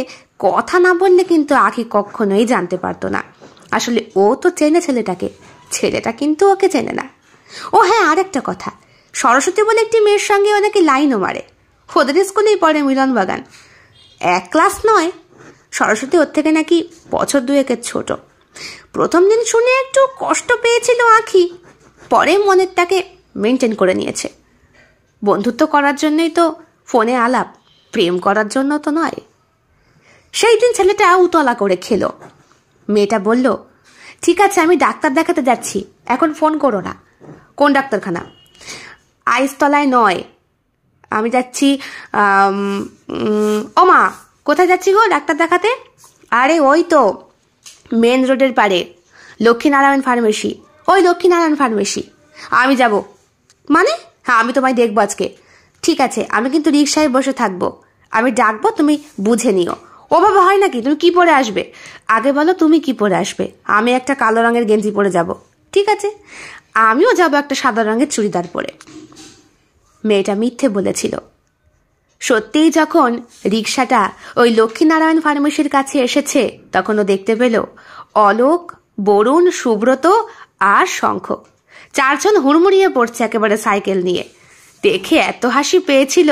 কথা না বললে কিন্তু আখি কখনোই জানতে পারতো না। আসলে ও তো চেনে ছেলেটাকে, ছেলেটা কিন্তু ওকে চেনে না। ও হ্যাঁ, আরেকটা কথা, সরস্বতী বলে একটি মেয়ের সঙ্গে ও নাকি লাইনও মারে। ওদের স্কুলেই পড়ে মিলনবাগান। 1 ক্লাস নয়, সরস্বতী ওর থেকে নাকি বছর 2-এর ছোট। প্রথম দিন শুনে একটু কষ্ট পেয়েছিল আখি, পরে মনেরটাকে মেনটেন করে নিয়েছে। বন্ধুত্ব করার জন্যই তো ফোনে আলাপ, প্রেম করার জন্য তো নয়। সেই দিন ছেলেটা উতলা করে খেলো। মেয়েটা বলল, ঠিক আছে আমি ডাক্তার দেখাতে যাচ্ছি, এখন ফোন করো না। কোন ডাক্তারখানা? আইসতলায় নয়, আমি যাচ্ছি। ও মা, কোথায় যাচ্ছি গো ডাক্তার দেখাতে? আরে ওই তো মেন রোডের পারে লক্ষ্মীনারায়ণ ফার্মেসি। ওই লক্ষ্মীনারায়ণ ফার্মেসি। আমি যাব মানে? হ্যাঁ, আমি তোমায় দেখবো আজকে। ঠিক আছে, আমি কিন্তু রিক্সায় বসে থাকবো, আমি ডাকবো, তুমি বুঝে নিও। ও বাবা, হয় নাকি? তুমি কি পরে আসবে? আগে বলো তুমি কি পরে আসবে। আমি একটা কালো রঙের গেঞ্জি পরে যাব। ঠিক আছে, আমিও যাব একটা সাদা রঙের চুড়িদার পরে। মেয়েটা মিথ্যে বলেছিল। সত্যিই যখন রিক্সাটা ওই লক্ষ্মীনারায়ণ ফার্মেসির কাছে এসেছে, তখন ও দেখতে পেল অলোক, বরুণ, সুব্রত আর শঙ্খ 4 জন হুড়মুড়িয়ে পড়ছে একেবারে সাইকেল নিয়ে। দেখে এত হাসি পেয়েছিল,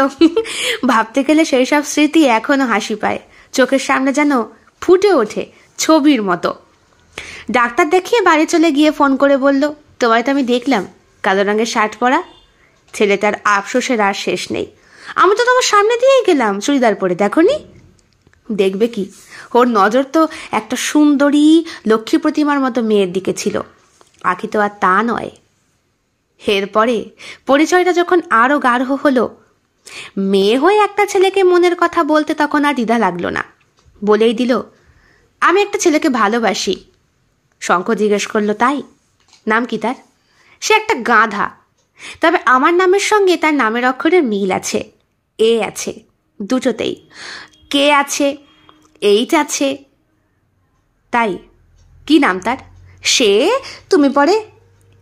ভাবতে গেলে সেই সব স্মৃতি এখনো হাসি পায়। চোখের সামনে যেন ফুটে ওঠে ছবির মতো। ডাক্তার দেখিয়ে বাড়ি চলে গিয়ে ফোন করে বলল, তোমায় তো আমি দেখলাম কালো রঙের শার্ট পরা। ছেলেটার আফসোসের আর শেষ নেই। আমি তো তোমার সামনে দিয়েই গেলাম চুড়িদার পরে, দেখোনি? দেখবে কি, ওর নজর তো একটা সুন্দরী লক্ষ্মী প্রতিমার মতো মেয়ের দিকে ছিল। আখি তো আর তা নয়। এরপরে পরিচয়টা যখন আরো গাঢ় হলো, মেয়ে হয়ে একটা ছেলেকে মনের কথা বলতে তখন আর দ্বিধা লাগলো না। বলেই দিল, আমি একটা ছেলেকে ভালোবাসি। শঙ্খ জিজ্ঞেস করলো, তাই? নাম কি তার? সে একটা গাধা, তবে আমার নামের সঙ্গে তার নামের অক্ষরের মিল আছে। এ আছে দুটোতেই, কে আছে, এইচ আছে। তাই? কি নাম তার? সে তুমি পরে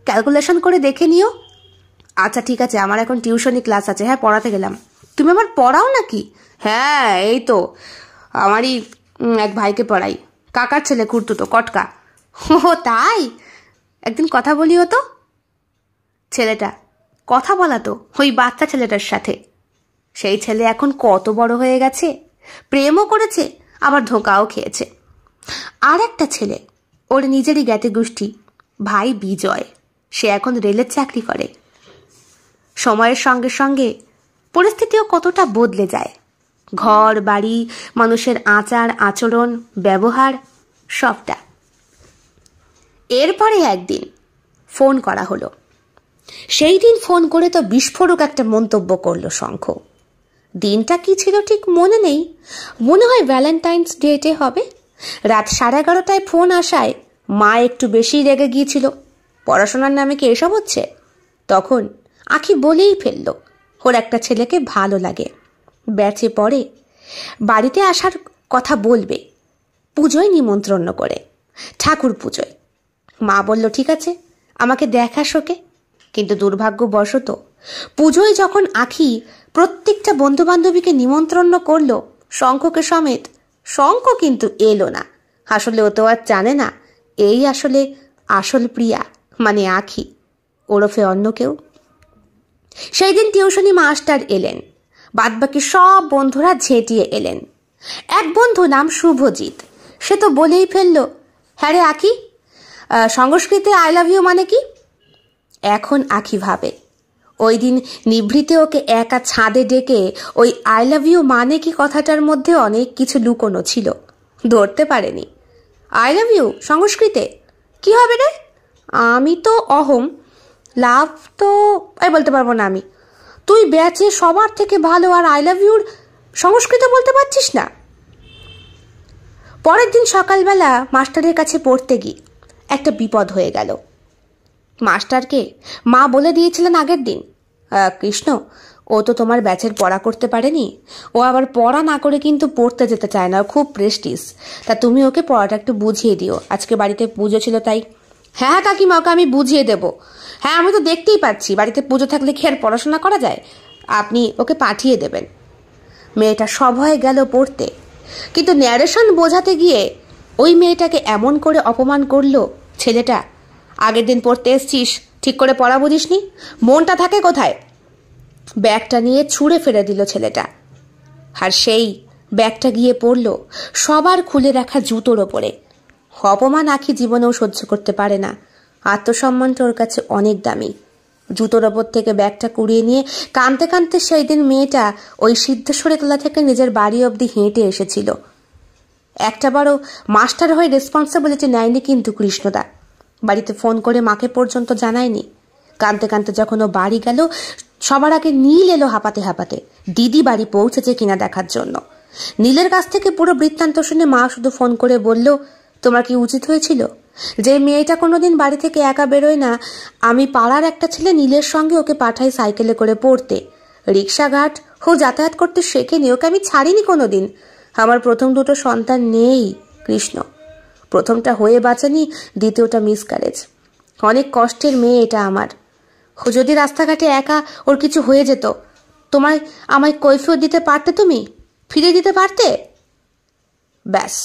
ক্যালকুলেশন করে দেখে নিও। আচ্ছা ঠিক আছে, আমার এখন টিউশনি ক্লাস আছে। হ্যাঁ, পড়াতে গেলাম। তুমি আমার পড়াও নাকি? হ্যাঁ, এই তো আমারই এক ভাইকে পড়াই, কাকার ছেলে, খুড়তুতো কটকা। ও তাই? একদিন কথা বলিও তো। ছেলেটা কথা বলাতো ওই বাচ্চা ছেলেটার সাথে। সেই ছেলে এখন কত বড় হয়ে গেছে, প্রেমও করেছে, আবার ধোঁকাও খেয়েছে। আর একটা ছেলে, ওর নিজেরই জ্ঞাতি গোষ্ঠী, ভাই বিজয়, সে এখন রেলের চাকরি করে। সময়ের সঙ্গে সঙ্গে পরিস্থিতিও কতটা বদলে যায়। ঘর বাড়ি, মানুষের আচার আচরণ, ব্যবহার, সবটা। এরপরে একদিন ফোন করা হলো। সেই দিন ফোন করে তো বিস্ফোরক একটা মন্তব্য করলো শঙ্খ। দিনটা কি ছিল ঠিক মনে নেই, মনে হয় ভ্যালেন্টাইন্স ডেটে হবে। রাত 11:30টায় ফোন আসায় মা একটু বেশি রেগে গিয়েছিল। পড়াশোনার নামে কি এসব হচ্ছে? তখন আখি বলেই ফেলল ওর একটা ছেলেকে ভালো লাগে, ব্যাচে পড়ে, বাড়িতে আসার কথা বলবে, পুজোয় নিমন্ত্রণ করে, ঠাকুর পুজোয়। মা বলল ঠিক আছে, আমাকে দেখাস ওকে। কিন্তু দুর্ভাগ্যবশত পুজোয় যখন আখি প্রত্যেকটা বন্ধু বান্ধবীকে নিমন্ত্রণ করলো শঙ্খকে সমেত, শঙ্খ কিন্তু এলো না। আসলে ও তো আর জানে না এই আসলে আসল প্রিয়া মানে আখি, ওরফে অন্য কেউ। সেই দিন টিউশনি মাস্টার এলেন, বাদবাকি সব বন্ধুরা ঝেঁটিয়ে এলেন। এক বন্ধু নাম শুভজিৎ, সে তো বলেই ফেলল, হ্যাঁ রে আখি, সংস্কৃতে আই লাভ ইউ মানে কি? এখন আখি ভাবে ওই দিন নিভৃতে ওকে একা ছাদে ডেকে ওই আই লাভ ইউ মানে কি কথাটার মধ্যে অনেক কিছু লুকোনো ছিল, ধরতে পারেনি। আই লাভ ইউ সংস্কৃতে কি হবে রে? আমি তো অহম, লাভ তো বলতে পারবো না আমি। তুই ব্যাচে সবার থেকে ভালো, আর আই লাভ ইউর সংস্কৃত বলতে পারছিস না? পরের দিন সকালবেলা মাস্টারের কাছে পড়তে গিয়ে একটা বিপদ হয়ে গেল। মাস্টারকে মা বলে দিয়েছিলেন আগের দিন, কৃষ্ণ ও তো তোমার ব্যাচের পড়া করতে পারেনি, ও আবার পড়া না করে কিন্তু পড়তে যেতে চায় না, খুব প্রেস্টিজ, তা তুমি ওকে পড়াটা একটু বুঝিয়ে দিও। আজকে বাড়িতে পুজো ছিল তাই। হ্যাঁ কাকিমা, ওকে আমি বুঝিয়ে দেব। হ্যাঁ আমি তো দেখতেই পাচ্ছি, বাড়িতে পুজো থাকলে কি আর পড়াশোনা করা যায়? আপনি ওকে পাঠিয়ে দেবেন। মেয়েটা সভয়ে গেল পড়তে, কিন্তু ন্যারেশন বোঝাতে গিয়ে ওই মেয়েটাকে এমন করে অপমান করলো ছেলেটা, আগের দিন পড়তে এসছিস, ঠিক করে পড়া বুঝিসনি, মনটা থাকে কোথায়? ব্যাগটা নিয়ে ছুঁড়ে ফেলে দিল ছেলেটা। আর সেই ব্যাগটা গিয়ে পড়ল সবার খুলে রাখা জুতোর ওপরে। অপমান আখি জীবনেও সহ্য করতে পারে না, আত্মসম্মানটা ওর কাছে অনেক দামি। জুতোর ওপর থেকে ব্যাগটা কুড়িয়ে নিয়ে কাঁদতে কাঁদতে সেই দিন মেয়েটা ওই সিদ্ধেশ্বরী তলা থেকে নিজের বাড়ি অবধি হেঁটে এসেছিল। একটাবারও মাস্টার হয়ে রেসপন্সিবিলিটি নেয়নি কিন্তু কৃষ্ণদা, বাড়িতে ফোন করে মাকে পর্যন্ত জানায়নি। কাঁদতে কাঁদতে যখন ও বাড়ি গেল, সবার আগে নীল এলো হাঁপাতে হাঁপাতে দিদি বাড়ি পৌঁছেছে কিনা দেখার জন্য। নীলের কাছ থেকে পুরো বৃত্তান্ত শুনে মা শুধু ফোন করে বলল, তোমার কি উচিত হয়েছিল? যে মেয়েটা কোনোদিন বাড়ি থেকে একা বেরোয় না, আমি পাড়ার একটা ছেলে নীলের সঙ্গে ওকে পাঠাই সাইকেলে করে পড়তে, রিক্সাঘাট ও যাতায়াত করতে শেখেনি, ওকে আমি ছাড়িনি কোনোদিন। আমার প্রথম দুটো সন্তান নেই কৃষ্ণ, প্রথমটা হয়ে বাঁচানি, দ্বিতীয়টা মিসক্যারেজ। অনেক কষ্টের মেয়ে এটা আমার। ও যদি রাস্তাঘাটে একা ওর কিছু হয়ে যেত, তোমায় আমায় কৈফিয়ত দিতে পারতে, তুমি ফিরে দিতে পারতে। ব্যাস,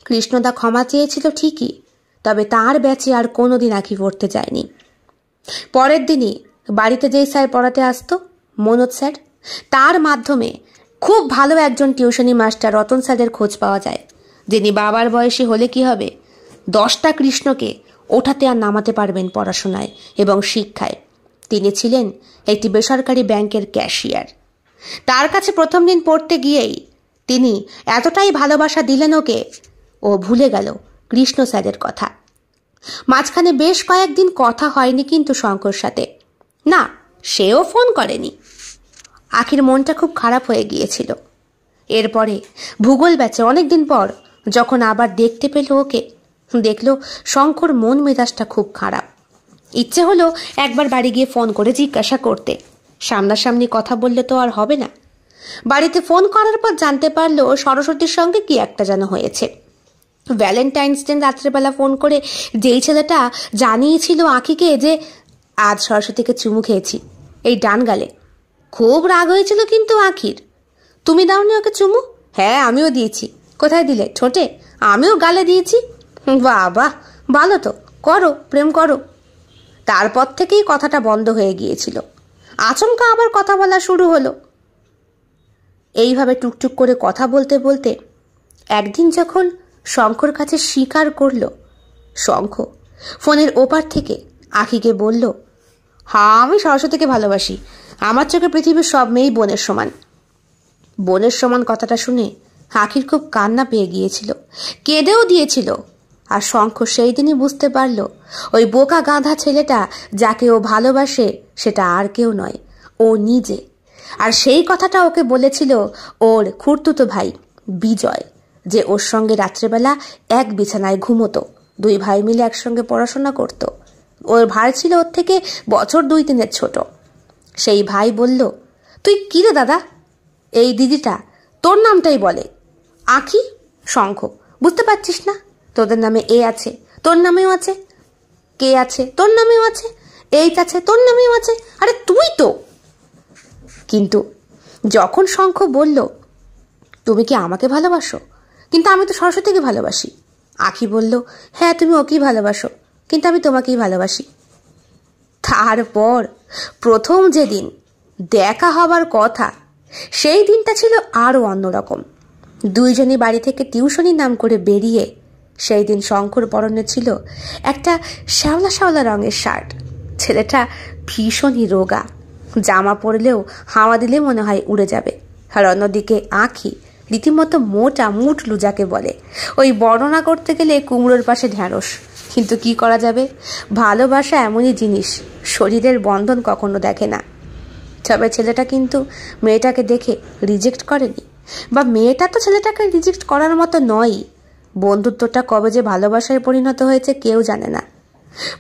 কৃষ্ণদা ক্ষমা চেয়েছিল ঠিকই, তবে তার ব্যাচে আর কোনোদিন আঁকি পড়তে যায়নি। পরের দিনই বাড়িতে যেই স্যার পড়াতে আসতো, মনোজ স্যার, তার মাধ্যমে খুব ভালো একজন টিউশনি মাস্টার রতন স্যারের খোঁজ পাওয়া যায়, যিনি বাবার বয়সী হলে কি হবে, 10টা কৃষ্ণকে ওঠাতে আর নামাতে পারবেন পড়াশোনায় এবং শিক্ষায়। তিনি ছিলেন একটি বেসরকারি ব্যাংকের ক্যাশিয়ার। তার কাছে প্রথম দিন পড়তে গিয়েই তিনি এতটাই ভালোবাসা দিলেন ওকে, ও ভুলে গেল কৃষ্ণ স্যারের কথা। মাঝখানে বেশ কয়েকদিন কথা হয়নি কিন্তু শঙ্কর সাথে, না সেও ফোন করেনি। আখির মনটা খুব খারাপ হয়ে গিয়েছিল। এরপরে ভূগোল ব্যাচে অনেকদিন পর যখন আবার দেখতে পেল ওকে, দেখল শঙ্কর মন মেজাজটা খুব খারাপ। ইচ্ছে হলো একবার বাড়ি গিয়ে ফোন করে জিজ্ঞাসা করতে, সামনাসামনি কথা বললে তো আর হবে না। বাড়িতে ফোন করার পর জানতে পারলো সরস্বতীর সঙ্গে কি একটা যেন হয়েছে। ভ্যালেন্টাইন্স ডে রাত্রেবেলা ফোন করে যেই ছেলেটা জানিয়েছিল আখিকে যে আজ সরস্বতীকে চুমু খেয়েছি এই ডান গালে, খুব রাগ হয়েছিল কিন্তু আখির। তুমি দাওনি ওকে চুমু? হ্যাঁ আমিও দিয়েছি। কোথায় দিলে? ঠোঁটে। আমিও গালে দিয়েছি। বাবা ভালো তো, করো, প্রেম করো। তারপর থেকেই কথাটা বন্ধ হয়ে গিয়েছিল। আচমকা আবার কথা বলা শুরু হলো। এইভাবে টুকটুক করে কথা বলতে বলতে একদিন যখন শঙ্কর কাছে স্বীকার করল, শঙ্খ ফোনের ওপার থেকে আখিকে বলল, হ্যাঁ আমি সরস্বতীকে ভালোবাসি, আমার চোখে পৃথিবীর সব মেয়েই বোনের সমান। বোনের সমান কথাটা শুনে আখির খুব কান্না পেয়ে গিয়েছিল, কেঁদেও দিয়েছিল। আর শঙ্খ সেই দিনই বুঝতে পারল ওই বোকা গাধা ছেলেটা যাকে ও ভালোবাসে সেটা আর কেউ নয়, ও নিজে। আর সেই কথাটা ওকে বলেছিল ওর খুড়তুতো ভাই বিজয়, যে ওর সঙ্গে রাত্রেবেলা এক বিছানায় ঘুমোতো, দুই ভাই মিলে একসঙ্গে পড়াশোনা করত। ওর ভাই ছিল ওর থেকে বছর 2-3 ছোট। সেই ভাই বলল, তুই কি রে দাদা, এই দিদিটা তোর নামটাই বলে আঁখি শঙ্খ, বুঝতে পারছিস না? তোদের নামে এ আছে, তোর নামেও আছে, কে আছে, তোর নামেও আছে, এইচ আছে, তোর নামেও আছে, আরে তুই তো। কিন্তু যখন শঙ্খ বলল, তুমি কি আমাকে ভালোবাসো? কিন্তু আমি তো সরস্বতীকে ভালোবাসি। আঁখি বলল, হ্যাঁ তুমি ওকেই ভালোবাসো, কিন্তু আমি তোমাকেই ভালোবাসি। তারপর প্রথম যেদিন দেখা হবার কথা, সেই দিনটা ছিল আরও অন্যরকম। দুইজনই বাড়ি থেকে টিউশনি নাম করে বেরিয়ে সেই দিন শঙ্কর পরনে ছিল একটা শ্যাওলা শ্যাওলা রঙের শার্ট। ছেলেটা ভীষণই রোগা, জামা পরলেও হাওয়া দিলে মনে হয় উড়ে যাবে। আর অন্যদিকে আঁখি রীতিমতো মোটা মুটলু যাকে বলে, ওই বর্ণনা করতে গেলে কুমড়োর পাশে ঢ্যাঁড়স। কিন্তু কি করা যাবে, ভালোবাসা এমনই জিনিস, শরীরের বন্ধন কখনো দেখে না। তবে ছেলেটা কিন্তু মেয়েটাকে দেখে রিজেক্ট করেনি, বা মেয়েটা তো ছেলেটাকে রিজেক্ট করার মতো নয়। বন্ধুত্বটা কবে যে ভালোবাসায় পরিণত হয়েছে কেউ জানে না।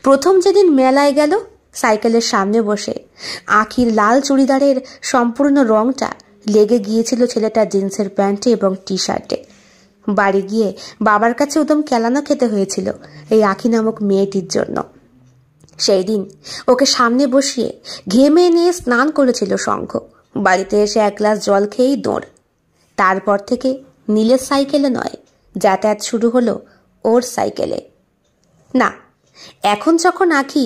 প্রথম যেদিন মেলায় গেল, সাইকেলের সামনে বসে আঁখির লাল চুড়িদারের সম্পূর্ণ রংটা লেগে গিয়েছিল ছেলেটার জিন্সের প্যান্টে এবং টি শার্টে। বাড়ি গিয়ে বাবার কাছে উদম কেলানো খেতে হয়েছিল এই আঁখি নামক মেয়েটির জন্য। সেই দিন ওকে সামনে বসিয়ে ঘেমে নিয়ে স্নান করেছিল শঙ্খ। বাড়িতে এসে 1 গ্লাস জল খেয়েই দৌড়। তারপর থেকে নীলের সাইকেলে নয়, যাতায়াত শুরু হলো ওর সাইকেলে। না, এখন যখন আঁখি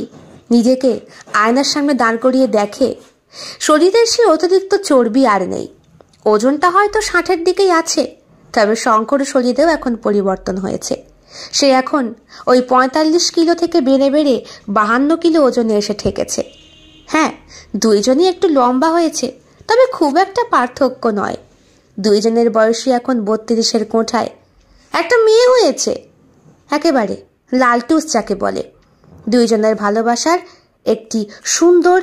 নিজেকে আয়নার সামনে দাঁড় করিয়ে দেখে, শরীরের সে অতিরিক্ত চর্বি আর নেই। ওজনটা হয়তো 60-এর দিকেই আছে, তবে শঙ্কর শরীরেও এখন পরিবর্তন হয়েছে। সে এখন ওই 45 কিলো থেকে বেড়ে বেড়ে 52 কিলো ওজনে এসে ঠেকেছে। হ্যাঁ, দুইজনই একটু লম্বা হয়েছে, তবে খুব একটা পার্থক্য নয়। দুইজনের বয়সী এখন 32-এর কোঠায়। একটা মেয়ে হয়েছে, একেবারে লালটুস যাকে বলে। দুইজনের ভালোবাসার একটি সুন্দর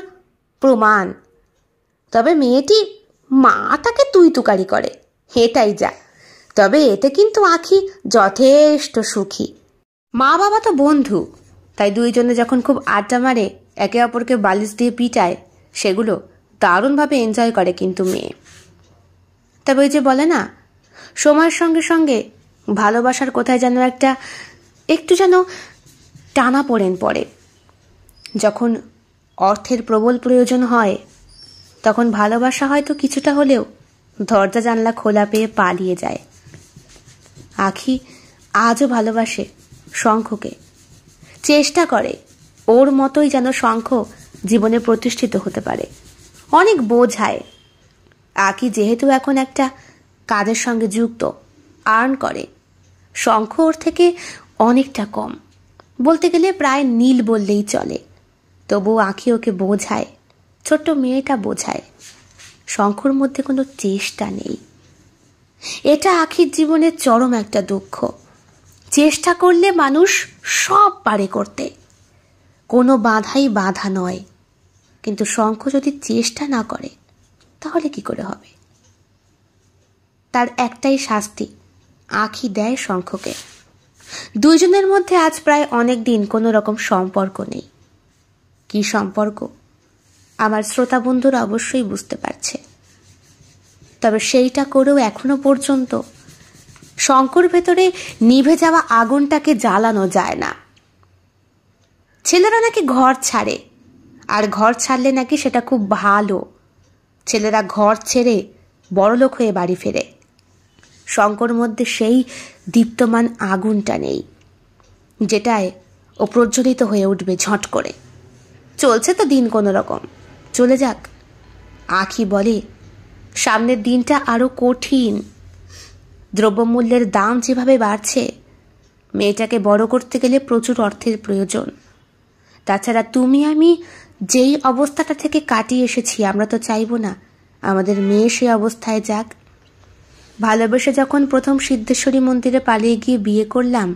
প্রমাণ। তবে মেয়েটি মাটাকে তুই তুকারি করে, এটাই যা। তবে এতে কিন্তু আঁখি যথেষ্ট সুখী। মা বাবা তো বন্ধু, তাই দুইজনে যখন খুব আড্ডা মারে, একে অপরকে বালিশ দিয়ে পিটায়, সেগুলো দারুণভাবে এনজয় করে কিন্তু মেয়ে। তবে ওই যে বলে না, সময়ের সঙ্গে সঙ্গে ভালোবাসার কোথায় যেন একটু যেন টানা পড়ে। যখন অর্থের প্রবল প্রয়োজন হয়, তখন ভালোবাসা হয়তো কিছুটা হলেও দরজা জানলা খোলা পেয়ে পালিয়ে যায়। আঁখি আজও ভালোবাসে শঙ্খকে, চেষ্টা করে ওর মতোই যেন শঙ্খ জীবনে প্রতিষ্ঠিত হতে পারে। অনেক বোঝায়। আঁখি যেহেতু এখন একটা কাজের সঙ্গে যুক্ত, আর্ন করে, শঙ্খ ওর থেকে অনেকটা কম, বলতে গেলে প্রায় নীল বললেই চলে। তবুও আঁখি ওকে বোঝায়, ছোট্ট মেয়েটা বোঝায়, শঙ্খর মধ্যে কোনো চেষ্টা নেই। এটা আঁখির জীবনের চরম একটা দুঃখ। চেষ্টা করলে মানুষ সব পারে করতে, কোনো বাধাই বাধা নয়। কিন্তু শঙ্খ যদি চেষ্টা না করে, তাহলে কি করে হবে? তার একটাই শাস্তি আঁখি দেয় শঙ্খকে। দুইজনের মধ্যে আজ প্রায় অনেক দিন কোনো রকম সম্পর্ক নেই। কি সম্পর্ক আমার শ্রোতা বন্ধুরা অবশ্যই বুঝতে পারছে। তবে সেইটা করেও এখনো পর্যন্ত শঙ্কর ভেতরে নিভে যাওয়া আগুনটাকে জ্বালানো যায় না। ছেলেরা নাকি ঘর ছাড়ে, আর ঘর ছাড়লে নাকি সেটা খুব ভালো। ছেলেরা ঘর ছেড়ে বড়লোক হয়ে বাড়ি ফেরে। শঙ্কর মধ্যে সেই দীপ্তমান আগুনটা নেই, যেটায় ও প্রজ্বলিত হয়ে উঠবে ঝট করে। চলছে তো দিন কোনো রকম, চলে যাক। আঁখি বলে, সামনের দিনটা আরো কঠিন। দ্রব্যমূল্যের দাম যেভাবে বাড়ছে, মেয়েটাকে বড় করতে গেলে প্রচুর অর্থের প্রয়োজন। তাছাড়া তুমি আমি যেই অবস্থাটা থেকে কাটিয়ে এসেছি, আমরা তো চাইবো না আমাদের মেয়ে সে অবস্থায় যাক। ভালোবেসে যখন প্রথম সিদ্ধেশ্বরী মন্দিরে পালিয়ে গিয়ে বিয়ে করলাম,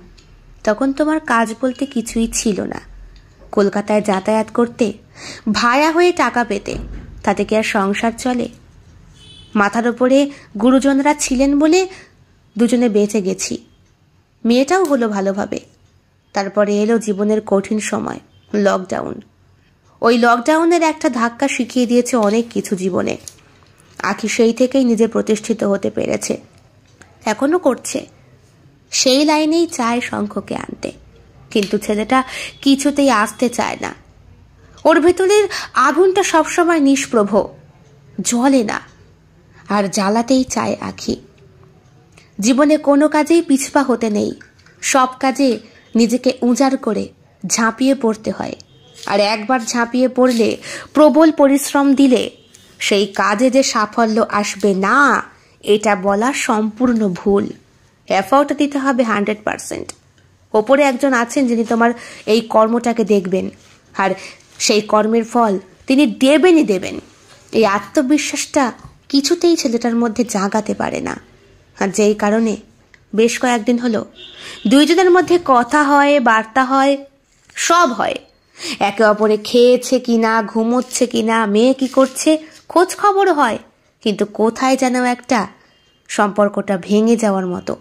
তখন তোমার কাজ বলতে কিছুই ছিল না। কলকাতায় যাতায়াত করতে, ভাড়া হয়ে টাকা পেতে, তাতে কি আর সংসার চলে? মাথার ওপরে গুরুজনরা ছিলেন বলে দুজনে বেঁচে গেছি। মেয়েটাও হলো ভালোভাবে। তারপরে এলো জীবনের কঠিন সময়, লকডাউন। ওই লকডাউনের একটা ধাক্কা শিখিয়ে দিয়েছে অনেক কিছু জীবনে। আখি সেই থেকেই নিজে প্রতিষ্ঠিত হতে পেরেছে, এখনো করছে। সেই লাইনেই চায় শঙ্খকে আনতে, কিন্তু ছেলেটা কিছুতেই আসতে চায় না। ওর ভেতরের আগুনটা সবসময় নিষ্প্রভ, জ্বলে না, আর জ্বালাতেই চায় আখি। জীবনে কোনো কাজেই পিছপা হতে নেই, সব কাজে নিজেকে উজাড় করে ঝাঁপিয়ে পড়তে হয়। আর একবার ঝাঁপিয়ে পড়লে, প্রবল পরিশ্রম দিলে সেই কাজে যে সাফল্য আসবে না, এটা বলা সম্পূর্ণ ভুল। এফর্ট দিতে হবে 100%। ওপরে একজন আছেন যিনি তোমার এই কর্মটাকে দেখবেন, আর সেই কর্মের ফল তিনি দেবেনই দেবেন। এই আত্মবিশ্বাসটা কিছুতেই ছেলেটার মধ্যে জাগাতে পারে না। আর যেই কারণে বেশ কয়েকদিন হলো দুইজনের মধ্যে কথা হয়, বার্তা হয়, সব হয়। একে অপরে খেয়েছে কিনা, ঘুমোচ্ছে কিনা, মেয়ে কি করছে, খোঁজ খবরও হয়। কিন্তু কোথায় যেন একটা সম্পর্কটা ভেঙে যাওয়ার মতো,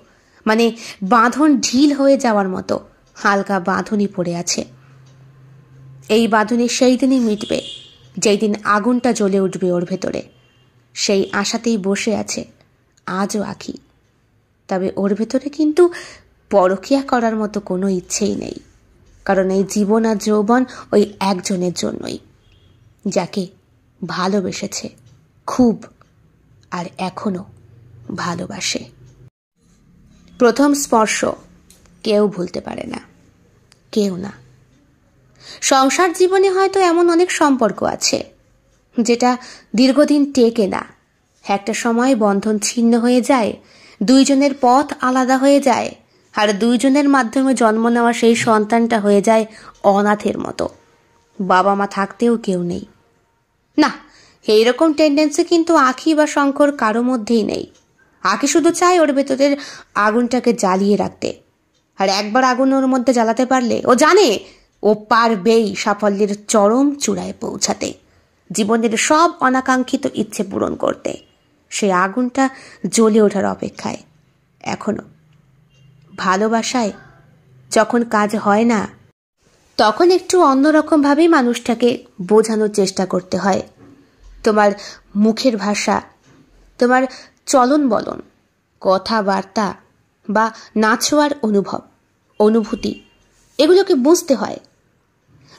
মানে বাঁধন ঢিল হয়ে যাওয়ার মতো হালকা বাঁধনই পড়ে আছে। এই বাঁধনই সেই দিনই মিটবে যেই দিন আগুনটা জ্বলে উঠবে ওর ভেতরে। সেই আশাতেই বসে আছে আজও আখি। তবে ওর ভেতরে কিন্তু পরকিয়া করার মতো কোনো ইচ্ছেই নেই, কারণ এই জীবন আর যৌবন ওই একজনের জন্যই, যাকে ভালোবেসেছে খুব, আর এখনো ভালোবাসে। প্রথম স্পর্শ কেউ ভুলতে পারে না, কেউ না। সংসার জীবনে হয়তো এমন অনেক সম্পর্ক আছে যেটা দীর্ঘদিন টেকে না। একটা সময় বন্ধন ছিন্ন হয়ে যায়, দুইজনের পথ আলাদা হয়ে যায়, আর দুইজনের মাধ্যমে জন্ম নেওয়া সেই সন্তানটা হয়ে যায় অনাথের মতো। বাবা মা থাকতেও কেউ নেই। না, এইরকম টেন্ডেন্সি কিন্তু আখি বা শঙ্কর কারো মধ্যেই নেই। আখি শুধু চায় ওর ভেতরের আগুনটাকে জ্বালিয়ে রাখতে, আর একবার আগুন ওর মধ্যে জ্বালাতে পারলে ও জানে ও পারবেই সাফল্যের চরম চূড়ায় পৌঁছাতে, জীবনের সব অনাকাঙ্ক্ষিত ইচ্ছে পূরণ করতে। সেই আগুনটা জ্বলে ওঠার অপেক্ষায় এখনো। ভালোবাসায় যখন কাজ হয় না, তখন একটু অন্যরকম ভাবেই মানুষটাকে বোঝানোর চেষ্টা করতে হয়। তোমার মুখের ভাষা, তোমার চলন বলন, কথাবার্তা বা নাছোয়ার অনুভূতি, এগুলোকে বুঝতে হয়।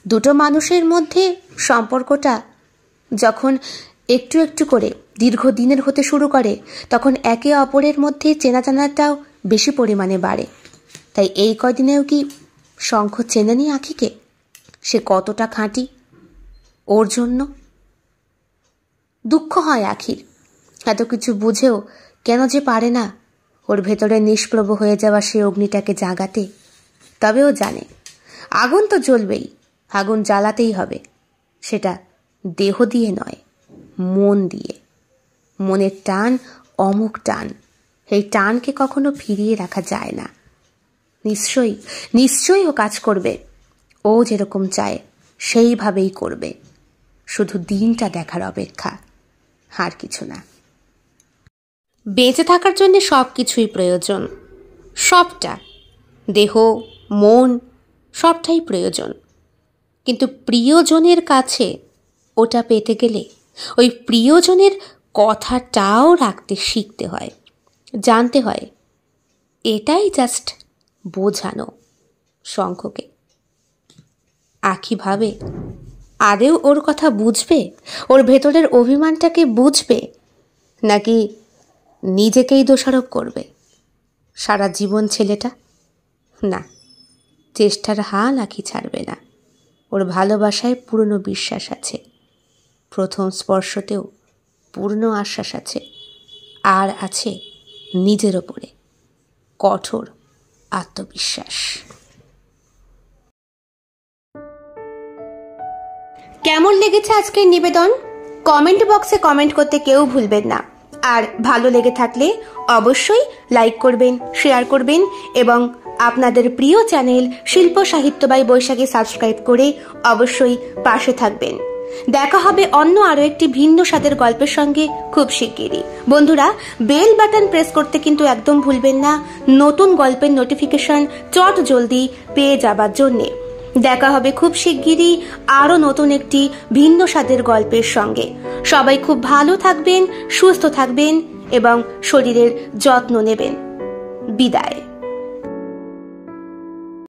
দুটো মানুষের মধ্যে সম্পর্কটা যখন একটু একটু করে দীর্ঘদিনের হতে শুরু করে, তখন একে অপরের মধ্যে চেনাজানাটাও বেশি পরিমাণে বাড়ে। তাই এই কদিনেও কি শঙ্খ চেনেনি আখিকে? সে কতটা খাঁটি ওর জন্য। দুঃখ হয় আখির, এত কিছু বুঝেও কেন যে পারে না ওর ভেতরে নিষ্প্রভ হয়ে যাওয়া সে অগ্নিটাকে জাগাতে। তবেও জানে আগুন তো জ্বলবেই, আগুন জ্বালাতেই হবে, সেটা দেহ দিয়ে নয়, মন দিয়ে। মনের টান অমুক টান, এই টানকে কখনো ফিরিয়ে রাখা যায় না। নিশ্চয়ই ও কাজ করবে, ও যেরকম চায় সেইভাবেই করবে। শুধু দিনটা দেখার অপেক্ষা, আর কিছু না। বেঁচে থাকার জন্য সব কিছুই প্রয়োজন, সবটা, দেহ মন সবটাই প্রয়োজন। কিন্তু প্রিয়জনের কাছে ওটা পেতে গেলে ওই প্রিয়জনের কথাটাও রাখতে শিখতে হয়, জানতে হয়। এটাই জাস্ট বোঝানো শঙ্খকে। আখি ভাবে আদেও ওর কথা বুঝবে, ওর ভেতরের অভিমানটাকে বুঝবে, নাকি নিজেকেই দোষারোপ করবে সারা জীবন ছেলেটা? না, চেষ্টার হাল আখি ছাড়বে না। ওর ভালোবাসায় পূর্ণ বিশ্বাস আছে, প্রথম স্পর্শতেও পূর্ণ আশ্বাস আছে, আর আছে নিজের ওপরে কঠোর আত্মবিশ্বাস। কেমন লেগেছে আজকের নিবেদন? কমেন্ট বক্সে কমেন্ট করতে কেউ ভুলবেন না। আর ভালো লেগে থাকলে অবশ্যই লাইক করবেন, শেয়ার করবেন এবং আপনাদের প্রিয় চ্যানেল শিল্প সাহিত্য বাই বৈশাখী সাবস্ক্রাইব করে অবশ্যই পাশে থাকবেন। দেখা হবে অন্য আরো একটি ভিন্ন স্বাদের গল্পের সঙ্গে খুব শিগগিরই। বন্ধুরা, বেল বাটন প্রেস করতে কিন্তু একদম ভুলবেন না, নতুন গল্পের নোটিফিকেশন চট জলদি পেয়ে যাবার জন্যে। দেখা হবে খুব শিগগিরই আরো নতুন একটি ভিন্ন স্বাদের গল্পের সঙ্গে। সবাই খুব ভালো থাকবেন, সুস্থ থাকবেন এবং শরীরের যত্ন নেবেন। বিদায়।